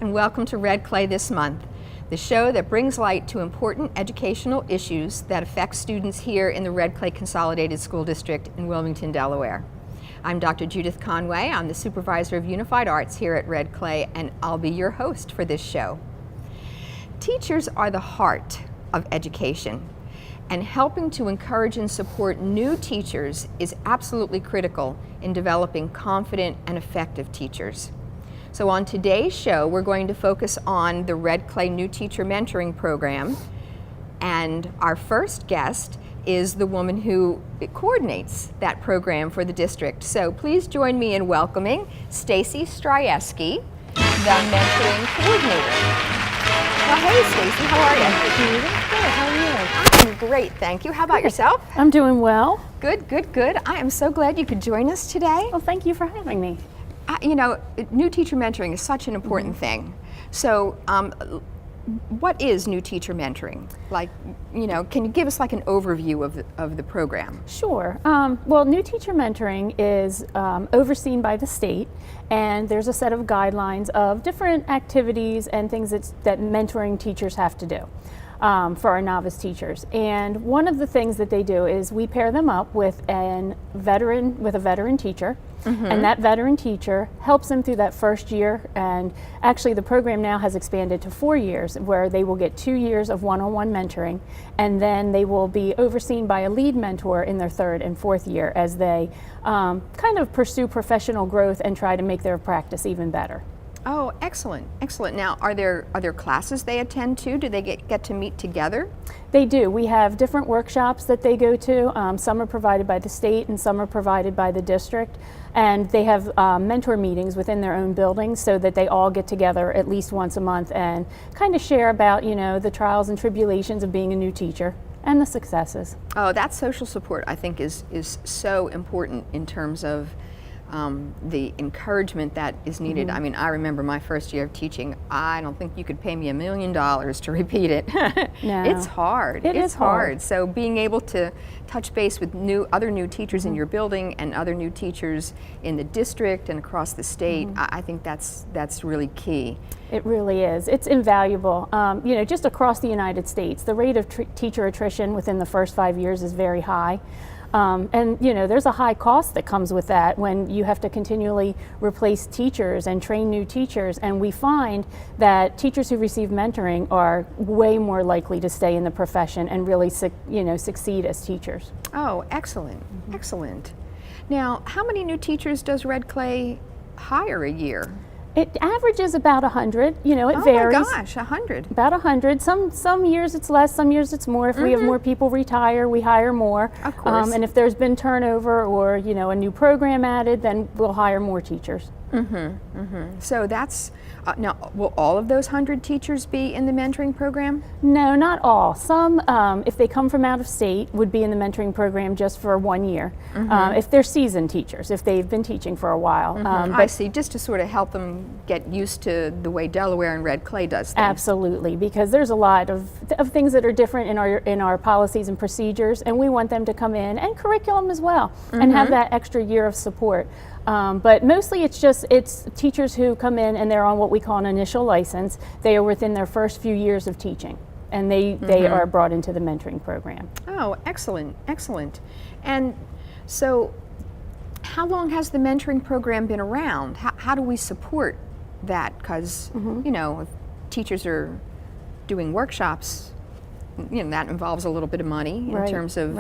and welcome to Red Clay This Month, the show that brings light to important educational issues that affect students here in the Red Clay Consolidated School District in Wilmington, Delaware. I'm Dr. Judith Conway. I'm the Supervisor of Unified Arts here at Red Clay, and I'll be your host for this show. Teachers are the heart of education, and helping to encourage and support new teachers is absolutely critical in developing confident and effective teachers. So on today's show, we're going to focus on the Red Clay New Teacher Mentoring Program, and our first guest is the woman who coordinates that program for the district. So please join me in welcoming Stacey Zdrojewski, the mentoring coordinator. Well, hey Stacey, how are you? Good, how are you? I'm great, thank you. How about yourself? I'm doing well. Good, good, good. I am so glad you could join us today. Well, thank you for having me. You know, new teacher mentoring is such an important thing. So, what is new teacher mentoring? Like, you know, can you give us like an overview of the program? Sure. Well, new teacher mentoring is overseen by the state, and there's a set of guidelines of different activities and things that mentoring teachers have to do for our novice teachers. And one of the things that they do is we pair them up with a veteran teacher. And that veteran teacher helps them through that first year, and actually the program now has expanded to 4 years where they will get 2 years of one-on-one mentoring, and then they will be overseen by a lead mentor in their third and fourth year as they kind of pursue professional growth and try to make their practice even better. Oh, excellent, excellent. Now, are there classes they attend to? Do they get to meet together? They do. We have different workshops that they go to. Some are provided by the state and some are provided by the district. And they have mentor meetings within their own buildings so that they all get together at least once a month and kind of share about, you know, the trials and tribulations of being a new teacher and the successes. Oh, that social support I think is so important in terms of the encouragement that is needed. I mean, I remember my first year of teaching. I don't think you could pay me $1 million to repeat it. No. It's hard. It is hard. So being able to touch base with other new teachers in your building and other new teachers in the district and across the state, I think that's really key. It really is. It's invaluable. You know, just across the United States, the rate of teacher attrition within the first 5 years is very high. And you know, there's a high cost that comes with that when you have to continually replace teachers and train new teachers, and we find that teachers who receive mentoring are way more likely to stay in the profession and really succeed as teachers. Oh, excellent, excellent. Now, how many new teachers does Red Clay hire a year? It averages about 100. You know, it varies. Oh my gosh, 100. About 100. Some years it's less, some years it's more. If we have more people retire, we hire more. Of course. And if there's been turnover or, you know, a new program added, then we'll hire more teachers. So that's, now, will all of those 100 teachers be in the mentoring program? No, not all. Some, if they come from out of state, would be in the mentoring program just for 1 year. If they're seasoned teachers, if they've been teaching for a while. I see, just to sort of help them get used to the way Delaware and Red Clay does things. Absolutely, because there's a lot of things that are different in our policies and procedures, and we want them to come in, and curriculum as well, and have that extra year of support. But mostly it's teachers who come in and they're on what we call an initial license. They are within their first few years of teaching, and they are brought into the mentoring program. Oh, excellent, excellent. And so how long has the mentoring program been around? How do we support that? Because, you know, if teachers are doing workshops, you know, that involves a little bit of money in terms of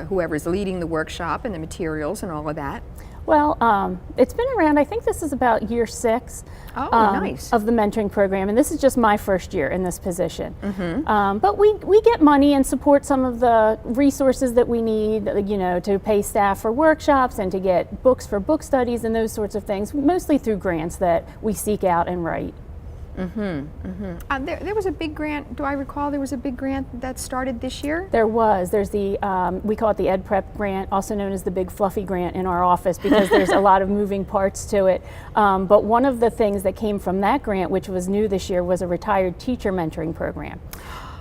whoever's leading the workshop and the materials and all of that. Well, it's been around, I think this is about year 6 nice. Of the mentoring program, and this is just my first year in this position. But we get money and support some of the resources that we need, you know, to pay staff for workshops and to get books for book studies and those sorts of things, mostly through grants that we seek out and write. There was a big grant, do I recall there was a big grant that started this year? There was. There's the, we call it the Ed Prep grant, also known as the Big Fluffy grant in our office because there's a lot of moving parts to it. But one of the things that came from that grant, which was new this year, was a retired teacher mentoring program.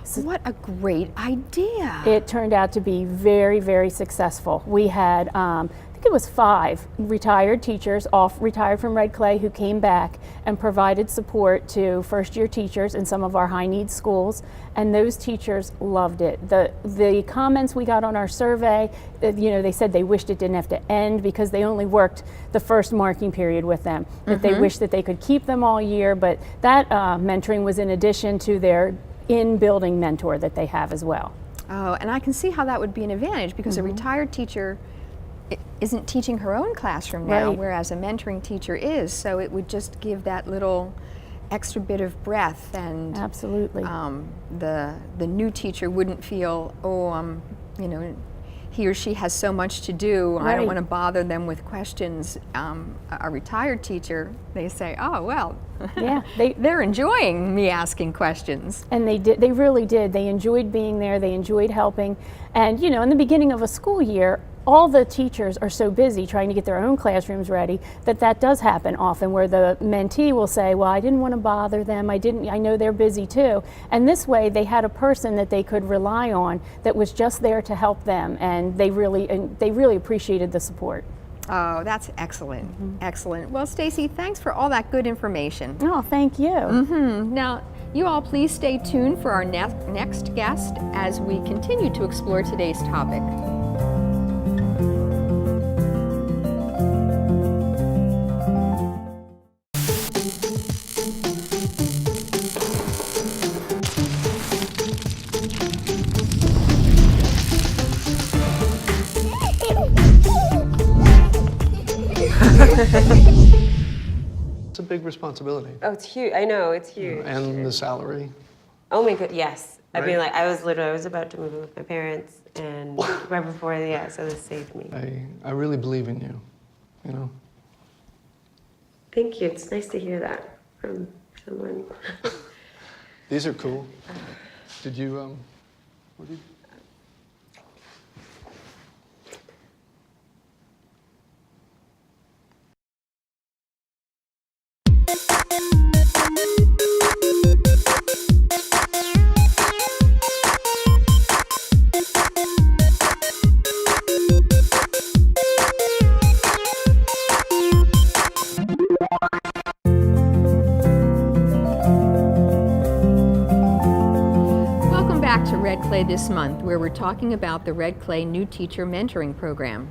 So what a great idea. It turned out to be very, very successful. We had, I think think it was 5 retired teachers, retired from Red Clay, who came back and provided support to first-year teachers in some of our high-need schools, and those teachers loved it. The comments we got on our survey, they said they wished it didn't have to end because they only worked the first marking period with them, that they wish that they could keep them all year, but that mentoring was in addition to their in-building mentor that they have as well. Oh, and I can see how that would be an advantage because a retired teacher isn't teaching her own classroom now, Right. whereas a mentoring teacher is, so it would just give that little extra bit of breath, and Absolutely. the new teacher wouldn't feel, he or she has so much to do, I don't Right. want to bother them with questions. A retired teacher, they say, oh, well, Yeah, they're enjoying me asking questions. And they really did. They enjoyed being there, they enjoyed helping. And in the beginning of a school year, all the teachers are so busy trying to get their own classrooms ready that does happen often, where the mentee will say, well, I didn't want to bother them, I know they're busy too. And this way they had a person that they could rely on that was just there to help them, and they really appreciated the support. Oh, that's excellent, excellent. Well, Stacey, thanks for all that good information. Oh, thank you. Now, you all please stay tuned for our next guest as we continue to explore today's topic. It's a big responsibility. Oh, it's huge. I know, it's huge. And the salary. Oh my god, yes. I mean, Right. like, I was about to move in with my parents, and right before, so this saved me. I really believe in you, Thank you. It's nice to hear that from someone. These are cool. Did you, what did you? Welcome back to Red Clay This Month, where we're talking about the Red Clay New Teacher Mentoring Program.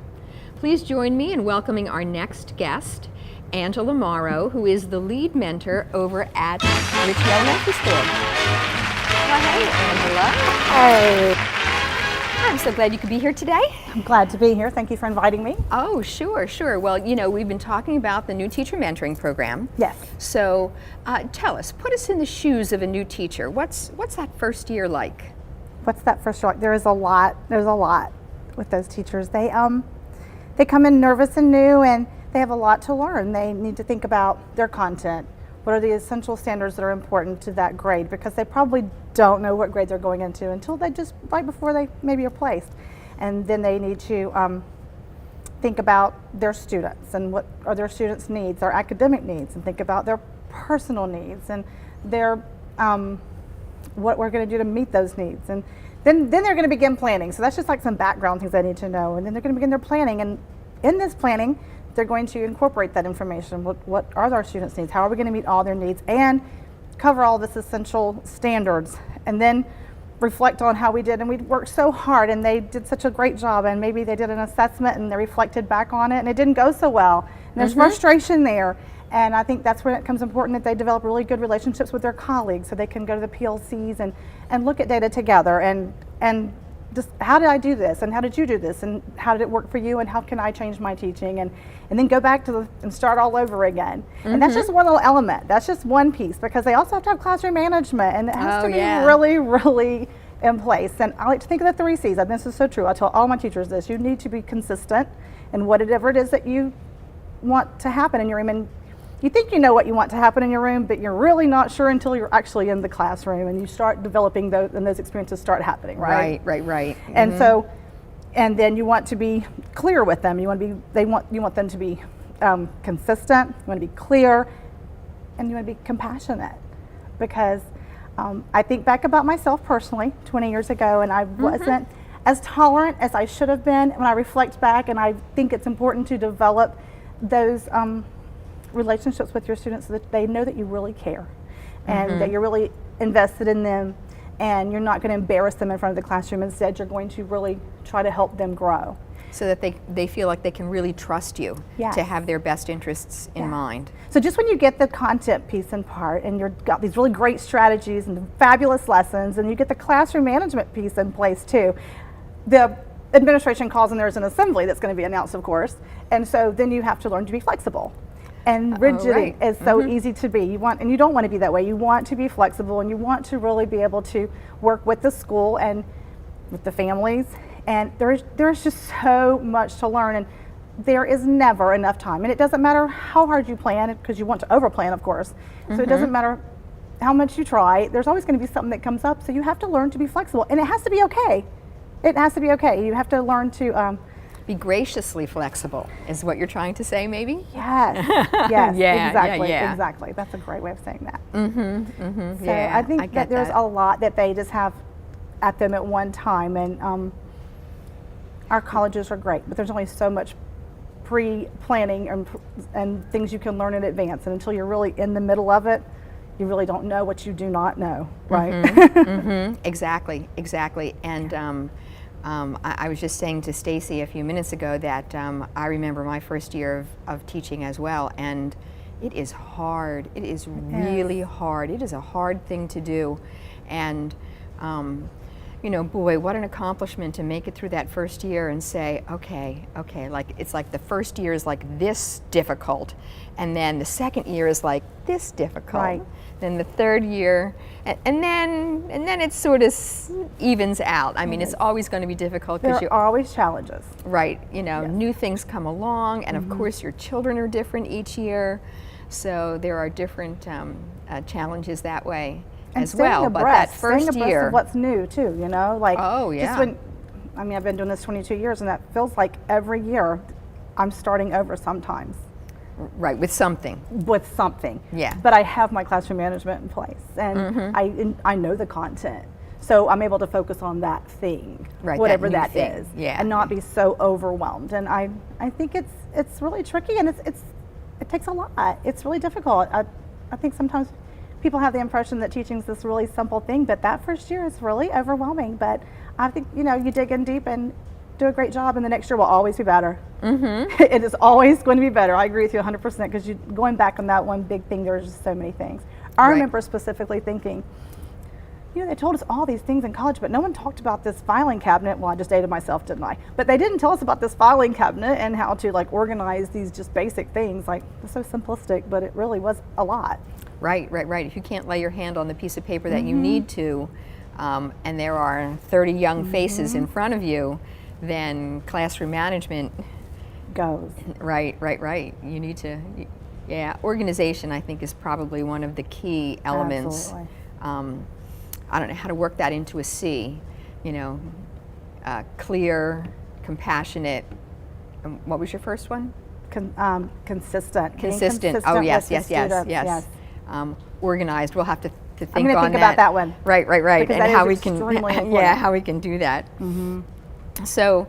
Please join me in welcoming our next guest, Angela Morrow, who is the lead mentor over at Richey Elementary School. Well, hey, Angela. Hey, I'm so glad you could be here today. I'm glad to be here. Thank you for inviting me. Oh, sure, sure. Well, we've been talking about the New Teacher Mentoring Program. Yes. So tell us, put us in the shoes of a new teacher. What's that first year like? What's that first year like? There's a lot with those teachers. They come in nervous and new, and they have a lot to learn. They need to think about their content. What are the essential standards that are important to that grade? Because they probably don't know what grade they're going into until they just right before they maybe are placed. And then they need to think about their students and what are their students' needs, their academic needs, and think about their personal needs and their what we're going to do to meet those needs. And then they're going to begin planning. So that's just like some background things they need to know. And then they're going to begin their planning. And in this planning, they're going to incorporate that information. What are our students' needs? How are we going to meet all their needs? And cover all this essential standards. And then reflect on how we did. And we worked so hard, and they did such a great job. And maybe they did an assessment, and they reflected back on it, and it didn't go so well. And there's frustration there. And I think that's when it becomes important that they develop really good relationships with their colleagues, so they can go to the PLCs and look at data together and just, how did I do this, and how did you do this, and how did it work for you, and how can I change my teaching, and then go back to and start all over again. And that's just one little element. That's just one piece, because they also have to have classroom management, and it has to be really, really in place. And I like to think of the 3 C's, and this is so true. I tell all my teachers this: you need to be consistent in whatever it is that you want to happen in your room. And you think you know what you want to happen in your room, but you're really not sure until you're actually in the classroom and you start developing those, and those experiences start happening, right? Right. And so, and then you want to be clear with them. You want them to be consistent. You want to be clear, and you want to be compassionate, because I think back about myself personally 20 years ago, and I wasn't as tolerant as I should have been. When I reflect back, and I think it's important to develop those relationships with your students so that they know that you really care and that you're really invested in them, and you're not going to embarrass them in front of the classroom. Instead, you're going to really try to help them grow. So that they feel like they can really trust you Yes. to have their best interests in mind. So just when you get the content piece in part, and you've got these really great strategies and fabulous lessons, and you get the classroom management piece in place too, the administration calls and there's an assembly that's going to be announced, of course, and so then you have to learn to be flexible. And rigid right. is so easy to be. You don't want to be that way. You want to be flexible, and you want to really be able to work with the school and with the families. And there's just so much to learn, and there is never enough time. And it doesn't matter how hard you plan, because you want to overplan, of course. So it doesn't matter how much you try. There's always going to be something that comes up. So you have to learn to be flexible, and it has to be okay. It has to be okay. You have to learn to Be graciously flexible is what you're trying to say, maybe? yes, Yeah, exactly, yeah. exactly. That's a great way of saying that. So Yeah, I think I get that there's that. a lot that they just have at them at one time, and our colleges are great, but there's only so much pre-planning and things you can learn in advance, and until you're really in the middle of it, you really don't know what you do not know, right? Exactly. And I was just saying to Stacey a few minutes ago that I remember my first year of teaching as well, and it is hard. It is really hard. It is a hard thing to do, and you know, boy, what an accomplishment to make it through that first year and say, okay, like it's like the first year is like this difficult, and then the second year is like this difficult. Right. Then the third year, and then it sort of evens out. I mean, it's always going to be difficult because There are always challenges. right, you know, new things come along, and of course your children are different each year, so there are different challenges that way as staying well. But that abreast, first staying abreast year, of what's new too, you know, like Oh, yeah. just when, I mean, I've been doing this 22 years, and that feels like every year I'm starting over sometimes right, with something. with something. Yeah. But I have my classroom management in place, and I know the content, so I'm able to focus on that thing, Right, that whatever new that thing. is, Yeah. and not be so overwhelmed. And I think it's really tricky, and it takes a lot. It's really difficult. I think sometimes people have the impression that teaching is this really simple thing, but that first year is really overwhelming. But I think, you know, you dig in deep and do a great job, and the next year will always be better. It is always going to be better. I agree with you 100%, because going back on that one big thing, there's just so many things. I Right. remember specifically thinking, you know, they told us all these things in college, but no one talked about this filing cabinet. Well, I just dated myself, didn't I? But they didn't tell us about this filing cabinet and how to like organize these just basic things. Like, it's so simplistic, but it really was a lot. Right. If you can't lay your hand on the piece of paper that you need to, and there are 30 young faces in front of you, then classroom management, Goes. right. You need to, yeah, organization I think is probably one of the key elements. Absolutely. I don't know how to work that into a C, you know, clear, compassionate. What was your first one? Consistent. Being Consistent. Oh, consistent yes. with the students, Organized. We'll have to think I'm going to on think about that one. Right. Because And that how is we can, extremely yeah, important. how we can do that. So,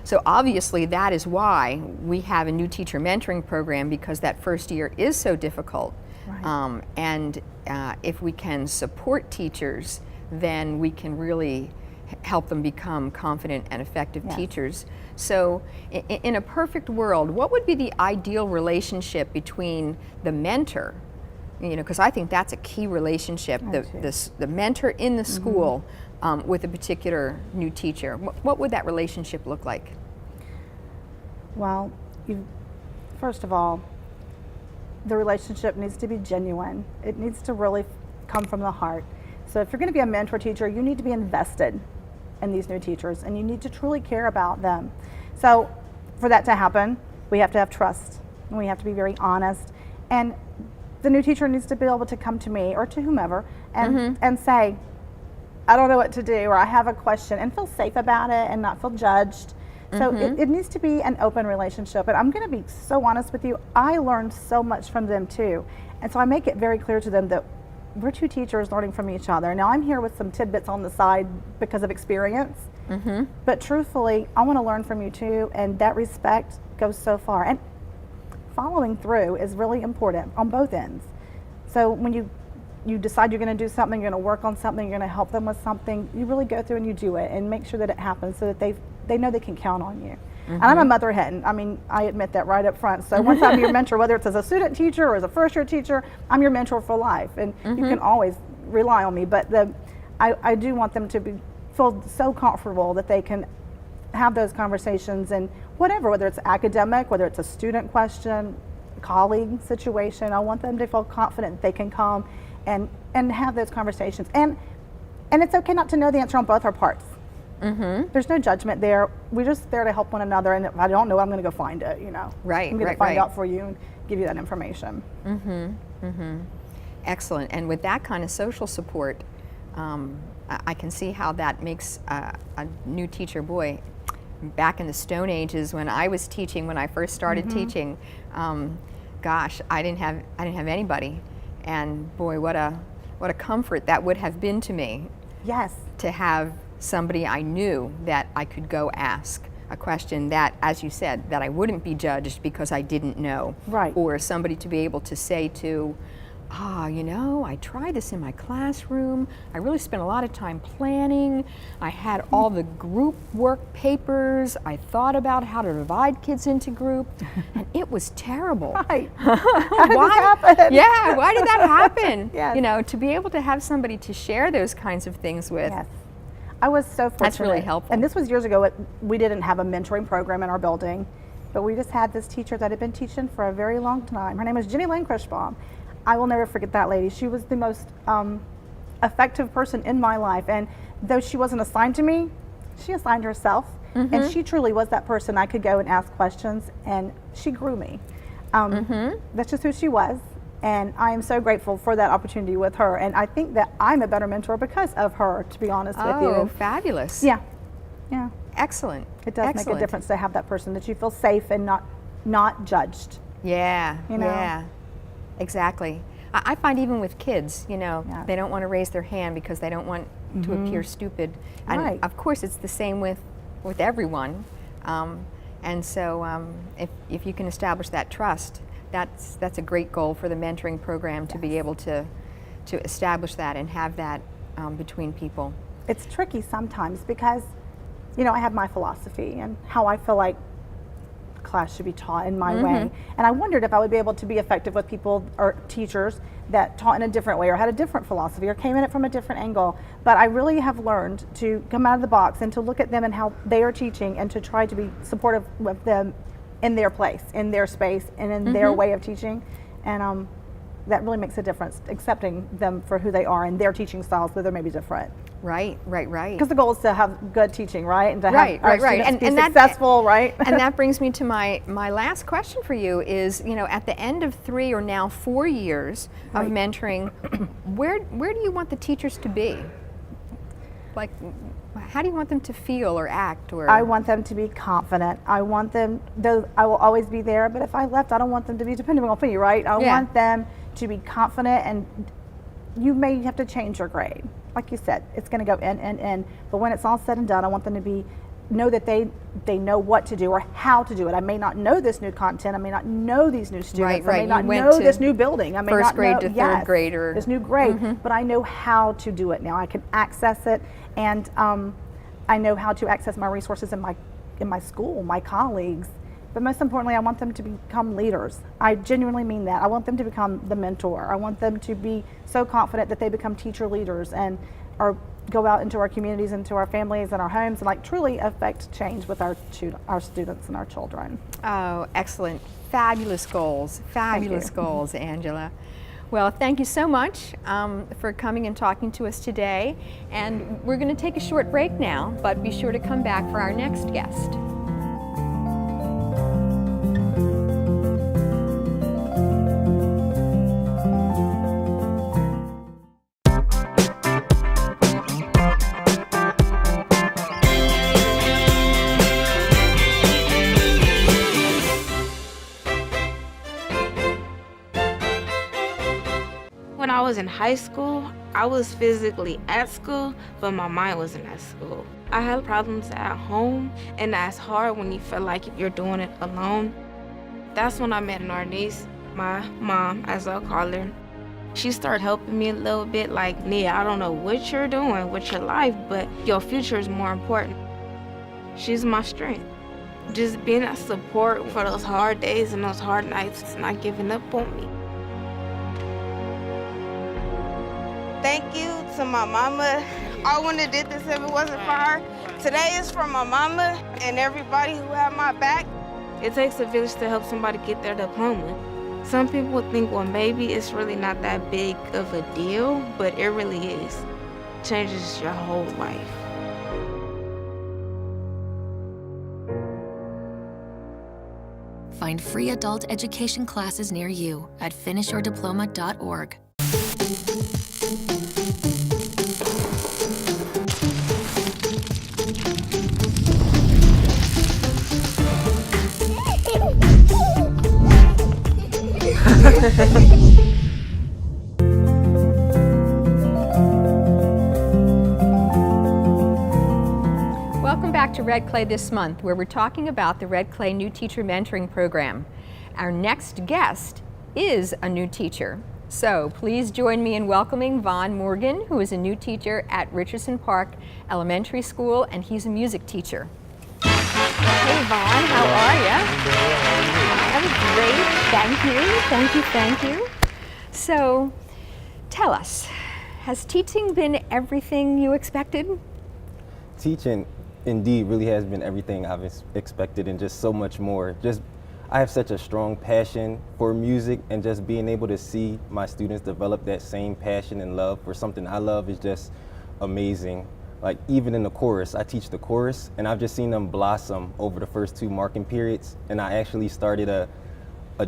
so obviously that is why we have a new teacher mentoring program, because that first year is so difficult. Right. And if we can support teachers, then we can really help them become confident and effective Yes. teachers. So in a perfect world, what would be the ideal relationship between the mentor, you know, because I think that's a key relationship, the mentor in the school with a particular new teacher. What would that relationship look like? Well, first of all, the relationship needs to be genuine. It needs to really come from the heart. So if you're going to be a mentor teacher, you need to be invested in these new teachers, and you need to truly care about them. So for that to happen, we have to have trust, and we have to be very honest. And the new teacher needs to be able to come to me or to whomever and say, I don't know what to do, or I have a question, and feel safe about it and not feel judged. So it needs to be an open relationship. And I'm going to be so honest with you, I learned so much from them too. And so I make it very clear to them that we're two teachers learning from each other. Now I'm here with some tidbits on the side because of experience, But truthfully, I want to learn from you too, and that respect goes so far. And following through is really important on both ends. So when you decide you're going to do something, you're going to work on something, you're going to help them with something, you really go through and you do it and make sure that it happens so that they know they can count on you. And I'm a mother hen. I mean, I admit that right up front. So once I'm your mentor, whether it's as a student teacher or as a first year teacher, I'm your mentor for life. And you can always rely on me. But I do want them to feel so comfortable that they can have those conversations and whether it's academic, whether it's a student question, colleague situation, I want them to feel confident that they can come and have those conversations. And it's okay not to know the answer on both our parts. There's no judgment there. We're just there to help one another, and if I don't know, I'm going to go find it, Right, I'm going right, to find right. out for you and give you that information. Excellent. And with that kind of social support, I can see how that makes a new teacher, boy, back in the Stone Ages when I was teaching, when I first started teaching, gosh, I didn't have anybody. And boy, what a comfort that would have been to me. Yes. To have somebody I knew that I could go ask a question that, as you said, that I wouldn't be judged because I didn't know. Right. Or somebody to be able to say to, I tried this in my classroom. I really spent a lot of time planning. I had all the group work papers. I thought about how to divide kids into groups, and it was terrible. Right. How did this happen? Yeah, why did that happen? Yes. To be able to have somebody to share those kinds of things with. Yes. I was so fortunate. That's really helpful. And this was years ago. We didn't have a mentoring program in our building, but we just had this teacher that had been teaching for a very long time. Her name was Jenny Lane Chrisbaum. I will never forget that lady. She was the most effective person in my life. And though she wasn't assigned to me, she assigned herself. And she truly was that person I could go and ask questions, and she grew me. That's just who she was. And I am so grateful for that opportunity with her. And I think that I'm a better mentor because of her, to be honest with you. Oh, fabulous. Yeah. Excellent. It does make a difference to have that person that you feel safe and not judged. Yeah, Yeah. Exactly. I find even with kids, they don't want to raise their hand because they don't want to appear stupid. And Right. of course it's the same with everyone. And so if you can establish that trust, that's a great goal for the mentoring program, to be able to establish that and have that between people. It's tricky sometimes because, I have my philosophy and how I feel like class should be taught in my way. And I wondered if I would be able to be effective with people or teachers that taught in a different way or had a different philosophy or came at it from a different angle. But I really have learned to come out of the box and to look at them and how they are teaching and to try to be supportive with them in their place, in their space, and in their way of teaching. And that really makes a difference, accepting them for who they are and their teaching styles, though they may be different. Right. Because the goal is to have good teaching, right? And to have Right. our students And be that- successful, right? And that brings me to my last question for you is, at the end of 3 or now 4 years of mentoring, where do you want the teachers to be? Like, how do you want them to feel or act? Or I want them to be confident. I want them, though I will always be there, but if I left, I don't want them to be dependent on me, right? I want them to be confident, and you may have to change your grade. Like you said, it's going to go in, but when it's all said and done, I want them to know that they know what to do or how to do it. I may not know this new content. I may not know these new students. Right. I may not You went know to this new building. I may first not grade know, to third grade or this new grade, but I know how to do it now. I can access it, and I know how to access my resources in my school, my colleagues. But most importantly, I want them to become leaders. I genuinely mean that. I want them to become the mentor. I want them to be so confident that they become teacher leaders and go out into our communities, into our families and our homes, and truly affect change with our students and our children. Oh, excellent. Fabulous goals. Fabulous goals, Angela. Well, thank you so much for coming and talking to us today. And we're going to take a short break now, but be sure to come back for our next guest. When I was in high school, I was physically at school, but my mind wasn't at school. I had problems at home, and that's hard when you feel like you're doing it alone. That's when I met our niece, my mom, as I'll call her. She started helping me a little bit, like, Nia, I don't know what you're doing with your life, but your future is more important. She's my strength. Just being a support for those hard days and those hard nights, not giving up on me. Thank you to my mama. I wouldn't have did this if it wasn't for her. Today is for my mama and everybody who had my back. It takes a village to help somebody get their diploma. Some people would think, well, maybe it's really not that big of a deal, but it really is. It changes your whole life. Find free adult education classes near you at finishyourdiploma.org. Welcome back to Red Clay This Month, where we're talking about the Red Clay New Teacher Mentoring Program. Our next guest is a new teacher. So please join me in welcoming Vaughn Morgan, who is a new teacher at Richardson Park Elementary School, and he's a music teacher. Hey Vaughn, how are you? I'm great, thank you. So tell us, has teaching been everything you expected? Teaching indeed really has been everything I've expected and just so much more. I have such a strong passion for music, and just being able to see my students develop that same passion and love for something I love is just amazing. Like even in the chorus, I teach the chorus, and I've just seen them blossom over the first 2 marking periods. And I actually started a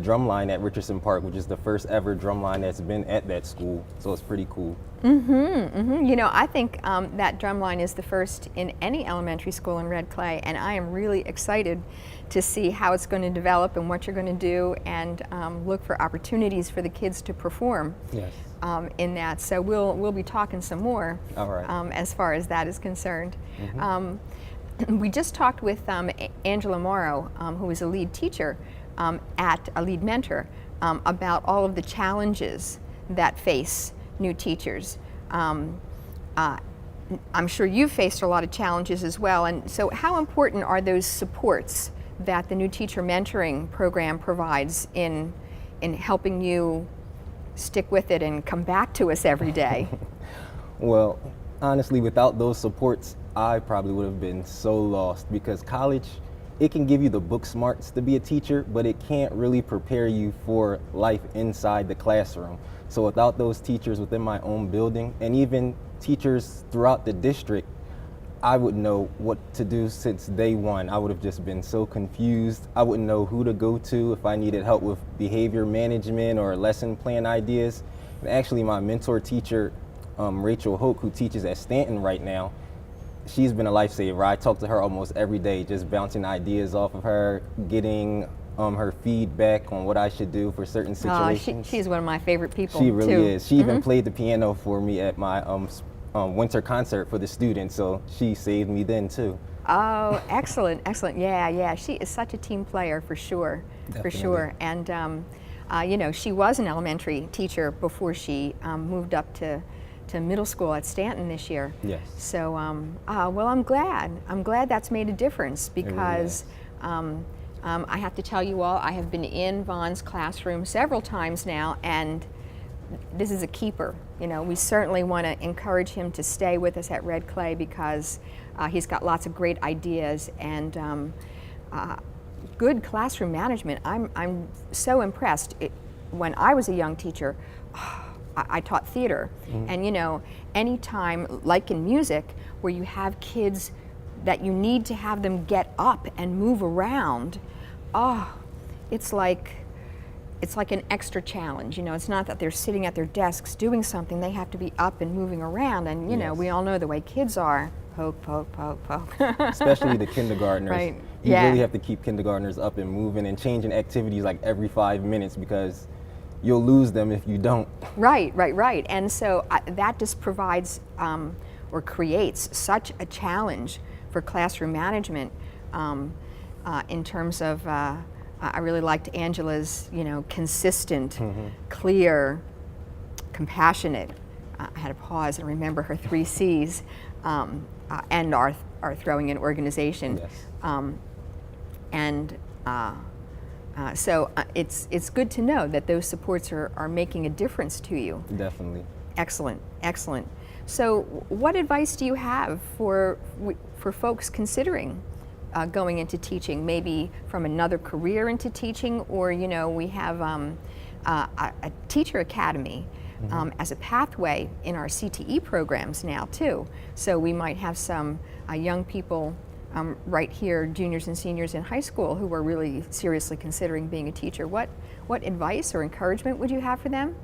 drum line at Richardson Park, which is the first ever drum line that's been at that school. So it's pretty cool. You know, I think that drum line is the first in any elementary school in Red Clay, and I am really excited to see how it's going to develop and what you're going to do, and look for opportunities for the kids to perform in that. So we'll be talking some more. All right. As far as that is concerned. We just talked with Angela Morrow, who is a lead teacher at a lead mentor, about all of the challenges that face new teachers. I'm sure you've faced a lot of challenges as well, and so how important are those supports that the new teacher mentoring program provides in helping you stick with it and come back to us every day? Well, honestly, without those supports, I probably would have been so lost, because college, it can give you the book smarts to be a teacher, but it can't really prepare you for life inside the classroom. So without those teachers within my own building, and even teachers throughout the district, I wouldn't know what to do since day one. I would have just been so confused. I wouldn't know who to go to if I needed help with behavior management or lesson plan ideas. And actually, my mentor teacher, Rachel Hoke, who teaches at Stanton right now, she's been a lifesaver. I talk to her almost every day, just bouncing ideas off of her, getting her feedback on what I should do for certain situations. She's one of my favorite people. She really too. is. She even played the piano for me at my winter concert for the students, so she saved me then too. Oh, excellent, excellent. Yeah. She is such a team player for sure, Definitely. for sure. And you know, she was an elementary teacher before she moved up to middle school at Stanton this year. Yes. So, well, I'm glad that's made a difference, because I have to tell you all, I have been in Vaughn's classroom several times now, and this is a keeper. You know, we certainly want to encourage him to stay with us at Red Clay, because he's got lots of great ideas and good classroom management. I'm so impressed. When I was a young teacher, I taught theater, and you know, anytime, like in music, where you have kids that you need to have them get up and move around, it's like an extra challenge. You know, it's not that they're sitting at their desks doing something, they have to be up and moving around, and you know, we all know the way kids are. Poke, poke, poke, poke. Especially the kindergartners. Right. You really have to keep kindergartners up and moving and changing activities like every 5 minutes, because you'll lose them if you don't. Right. And so that just provides or creates such a challenge for classroom management in terms of, I really liked Angela's, consistent, clear, compassionate. I had to pause and remember her 3 C's and our throwing in organization. Yes. So it's good to know that those supports are making a difference to you. Definitely. Excellent. So what advice do you have for folks considering going into teaching, maybe from another career into teaching, or we have a teacher academy as a pathway in our CTE programs now too. So we might have some young people right here, juniors and seniors in high school, who are really seriously considering being a teacher. What advice or encouragement would you have for them?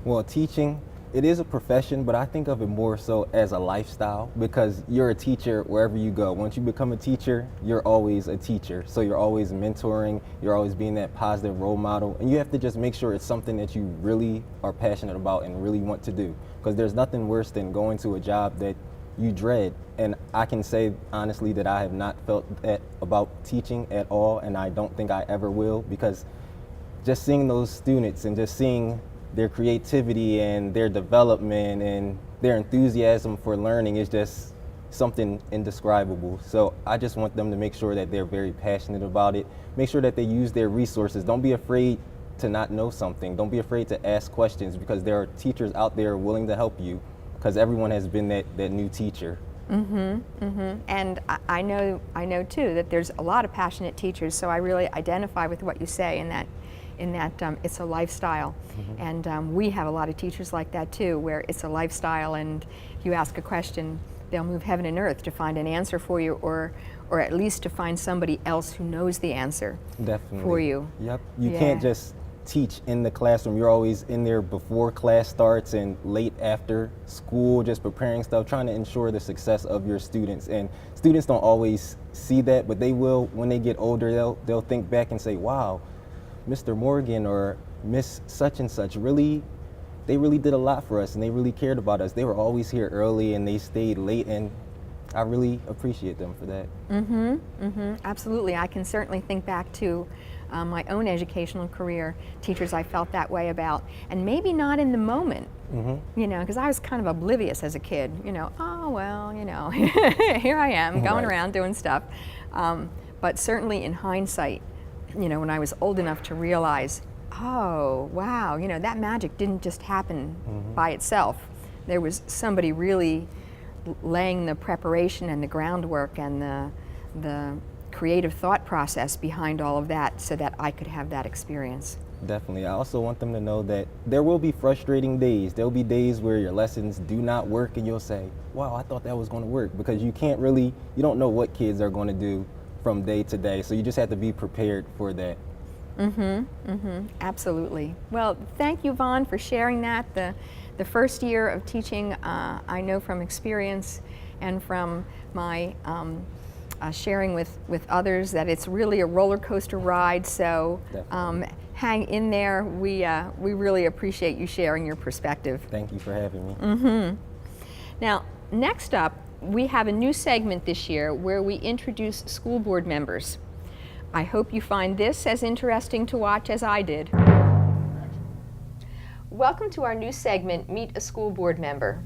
Well, teaching, it is a profession, but I think of it more so as a lifestyle, because you're a teacher wherever you go. Once you become a teacher, you're always a teacher. So you're always mentoring, you're always being that positive role model, and you have to just make sure it's something that you really are passionate about and really want to do. Because there's nothing worse than going to a job that you dread. And I can say honestly that I have not felt that about teaching at all, and I don't think I ever will, because just seeing those students and just seeing their creativity and their development and their enthusiasm for learning is just something indescribable. So I just want them to make sure that they're very passionate about it. Make sure that they use their resources. Don't be afraid to not know something. Don't be afraid to ask questions, because there are teachers out there willing to help you, because everyone has been that new teacher. And I know too that there's a lot of passionate teachers, so I really identify with what you say in that it's a lifestyle. And we have a lot of teachers like that too, where it's a lifestyle, and if you ask a question, they'll move heaven and earth to find an answer for you, or at least to find somebody else who knows the answer for you. Yep. You can't just teach in the classroom. You're always in there before class starts and late after school, just preparing stuff, trying to ensure the success of your students. And students don't always see that, but they will when they get older. They'll think back and say, wow, Mr. Morgan or Miss such and such they really did a lot for us, and they really cared about us. They were always here early and they stayed late, and I really appreciate them for that. Absolutely. I can certainly think back to my own educational career, teachers I felt that way about, and maybe not in the moment, because I was kind of oblivious as a kid, oh, well, here I am going around doing stuff. But certainly in hindsight, when I was old enough to realize, oh, wow, that magic didn't just happen by itself. There was somebody really laying the preparation and the groundwork and the creative thought process behind all of that so that I could have that experience. Definitely. I also want them to know that there will be frustrating days. There'll be days where your lessons do not work and you'll say, wow, I thought that was going to work, because you don't know what kids are going to do from day to day. So you just have to be prepared for that. Absolutely. Well, thank you, Vaughn, for sharing that. The first year of teaching, I know from experience and from my sharing with others that it's really a roller coaster ride. So hang in there. We really appreciate you sharing your perspective. Thank you for having me. Now, next up, we have a new segment this year where we introduce school board members. I hope you find this as interesting to watch as I did. Welcome to our new segment, Meet a School Board Member.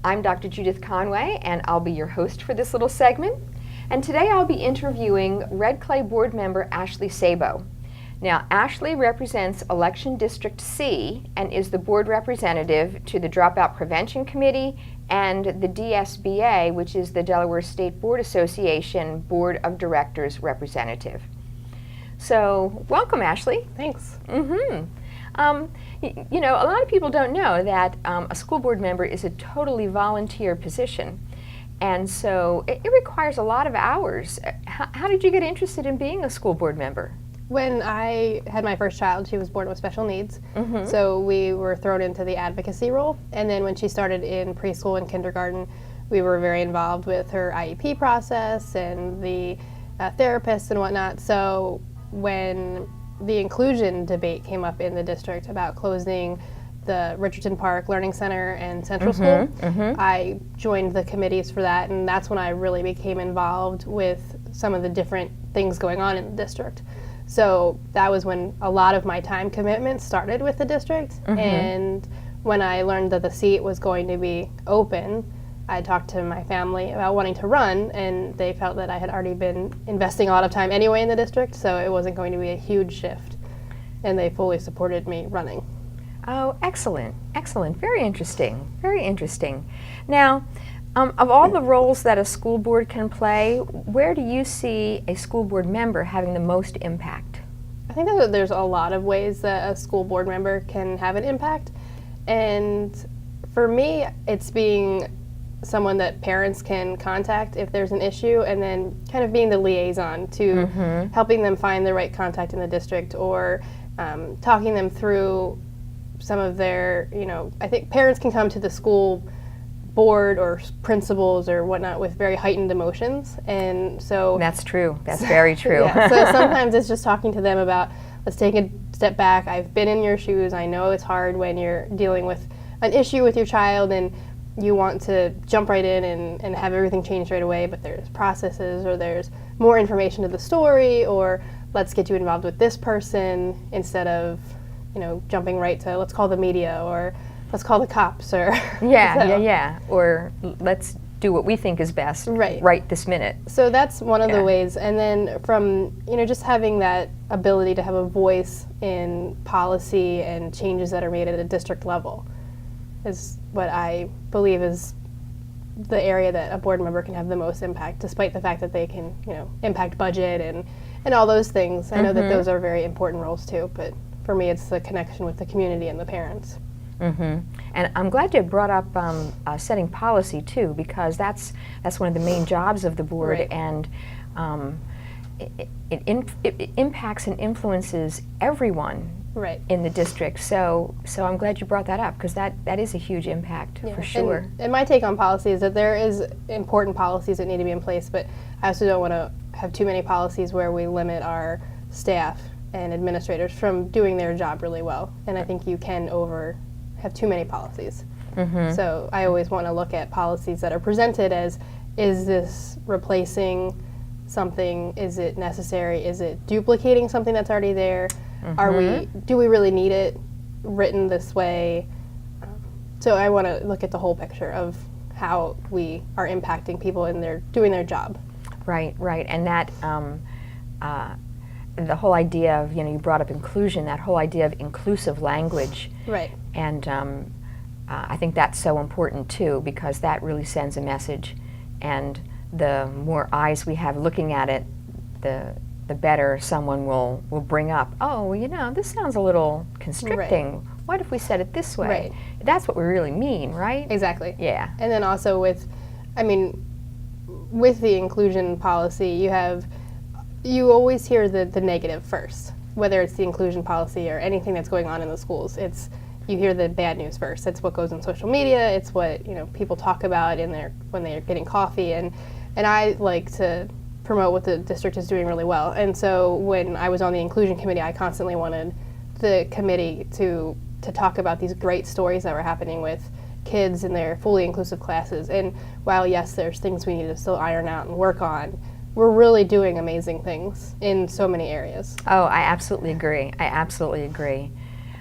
I'm Dr. Judith Conway, and I'll be your host for this little segment. And today I'll be interviewing Red Clay board member Ashley Sabo. Now, Ashley represents Election District C and is the board representative to the Dropout Prevention Committee and the DSBA, which is the Delaware State Board Association Board of Directors representative. So, welcome, Ashley. Thanks. A lot of people don't know that a school board member is a totally volunteer position. And so it requires a lot of hours. How did you get interested in being a school board member? When I had my first child, she was born with special needs, so we were thrown into the advocacy role. And then when she started in preschool and kindergarten, we were very involved with her IEP process and the therapists and whatnot. So when the inclusion debate came up in the district about closing the Richardson Park Learning Center and Central School. I joined the committees for that, and that's when I really became involved with some of the different things going on in the district. So that was when a lot of my time commitment started with the district. And when I learned that the seat was going to be open, I talked to my family about wanting to run, and they felt that I had already been investing a lot of time anyway in the district, so it wasn't going to be a huge shift. And they fully supported me running. Oh, excellent, excellent. Very interesting, very interesting. Now, of all the roles that a school board can play, where do you see a school board member having the most impact? I think that there's a lot of ways that a school board member can have an impact. And for me, it's being someone that parents can contact if there's an issue, and then kind of being the liaison to helping them find the right contact in the district, or talking them through some of their, I think parents can come to the school board or principals or whatnot with very heightened emotions, and so That's true. That's very true. yeah, so sometimes it's just talking to them about, let's take a step back. I've been in your shoes. I know it's hard when you're dealing with an issue with your child and you want to jump right in and have everything changed right away, but there's processes, or there's more information to the story, or let's get you involved with this person instead of, jumping right to let's call the media, or let's call the cops, or Yeah. Or let's do what we think is best right this minute. So that's one of Yeah. the ways. And then from, just having that ability to have a voice in policy and changes that are made at a district level is what I believe is the area that a board member can have the most impact, despite the fact that they can, impact budget and all those things. I know that those are very important roles too, but for me it's the connection with the community and the parents. And I'm glad you brought up setting policy too, because that's one of the main jobs of the board, Right. and it impacts and influences everyone Right. in the district. So I'm glad you brought that up, because that is a huge impact for sure. And my take on policy is that there is important policies that need to be in place, but I also don't want to have too many policies where we limit our staff and administrators from doing their job really well. And I think you can have too many policies. So I always want to look at policies that are presented as, is this replacing something? Is it necessary? Is it duplicating something that's already there? Do we really need it written this way? So I want to look at the whole picture of how we are impacting people and they're doing their job. Right. And that the whole idea of, you brought up inclusion, that whole idea of inclusive language. Right. And I think that's so important too, because that really sends a message, and the more eyes we have looking at it, the better someone will bring up, oh, this sounds a little constricting. Right. What if we said it this way? Right. That's what we really mean, right? Exactly. Yeah. And then also with the inclusion policy, you always hear the negative first, whether it's the inclusion policy or anything that's going on in the schools. You hear the bad news first. It's what goes on social media. It's what people talk about when they're getting coffee, and I like to promote what the district is doing really well. And so when I was on the inclusion committee, I constantly wanted the committee to talk about these great stories that were happening with kids in their fully inclusive classes. And while yes, there's things we need to still iron out and work on, we're really doing amazing things in so many areas. Oh, I absolutely agree.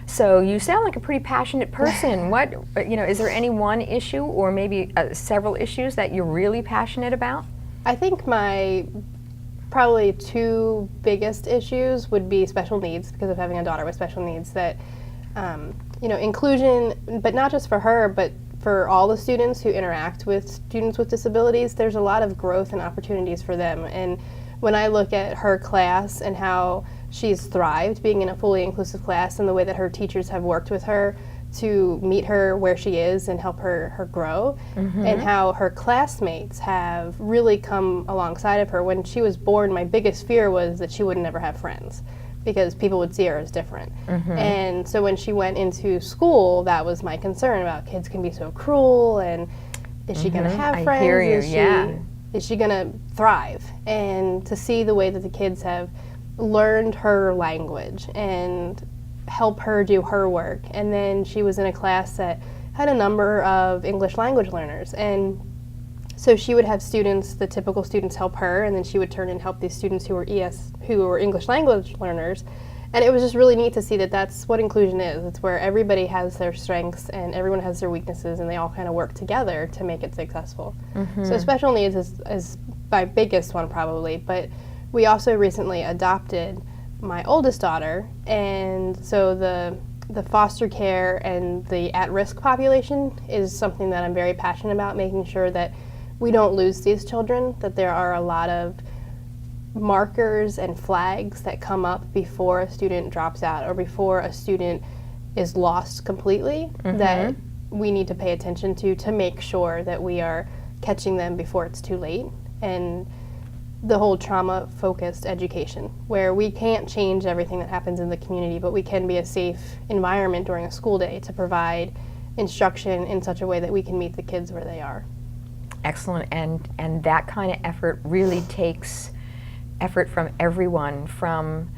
So you sound like a pretty passionate person. What, is there any one issue or maybe several issues that you're really passionate about? I think my probably two biggest issues would be special needs, because of having a daughter with special needs, that, inclusion, but not just for her, but for all the students who interact with students with disabilities. There's a lot of growth and opportunities for them. And when I look at her class and how she's thrived being in a fully inclusive class, and the way that her teachers have worked with her to meet her where she is and help her grow, and how her classmates have really come alongside of her. When she was born, my biggest fear was that she would never have friends, because people would see her as different. And so when she went into school, that was my concern about kids can be so cruel, and is she going to have friends? I hear you, Is she going to thrive? And to see the way that the kids have learned her language and help her do her work. And then she was in a class that had a number of English language learners. And so she would have students, the typical students, help her, and then she would turn and help these students who were English language learners. And it was just really neat to see that that's what inclusion is. It's where everybody has their strengths and everyone has their weaknesses, and they all kind of work together to make it successful. So special needs is my biggest one probably, but we also recently adopted my oldest daughter, and so the foster care and the at-risk population is something that I'm very passionate about, making sure that we don't lose these children, that there are a lot of markers and flags that come up before a student drops out or before a student is lost completely that we need to pay attention to make sure that we are catching them before it's too late. And the whole trauma-focused education, where we can't change everything that happens in the community, but we can be a safe environment during a school day to provide instruction in such a way that we can meet the kids where they are. Excellent, and that kind of effort really takes effort from everyone, from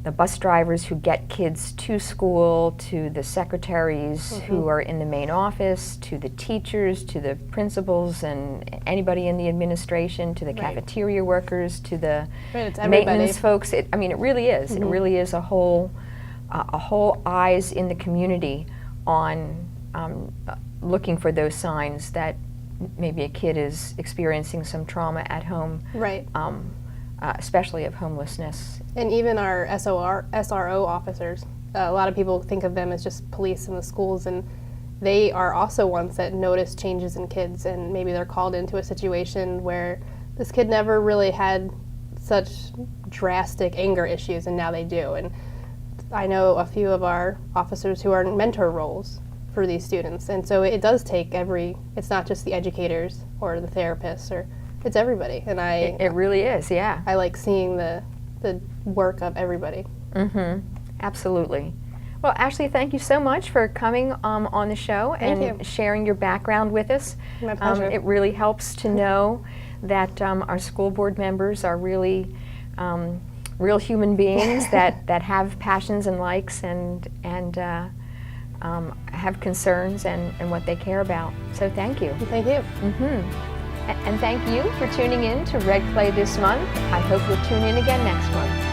the bus drivers who get kids to school, to the secretaries who are in the main office, to the teachers, to the principals and anybody in the administration, to the cafeteria workers, to the maintenance folks. I mean, it really is. It really is a whole eyes in the community on looking for those signs that maybe a kid is experiencing some trauma at home, especially of homelessness. And even our SRO officers, a lot of people think of them as just police in the schools, and they are also ones that notice changes in kids, and maybe they're called into a situation where this kid never really had such drastic anger issues, and now they do. And I know a few of our officers who are in mentor roles for these students, and so it does take it's not just the educators or the therapists, it's everybody. And it really is, yeah. I like seeing the work of everybody. Absolutely. Well, Ashley, thank you so much for coming on the show and sharing your background with us. My pleasure. It really helps to know that our school board members are really real human beings that have passions and likes and have concerns and what they care about. So thank you. Thank you. And thank you for tuning in to Red Clay this month. I hope you'll tune in again next month.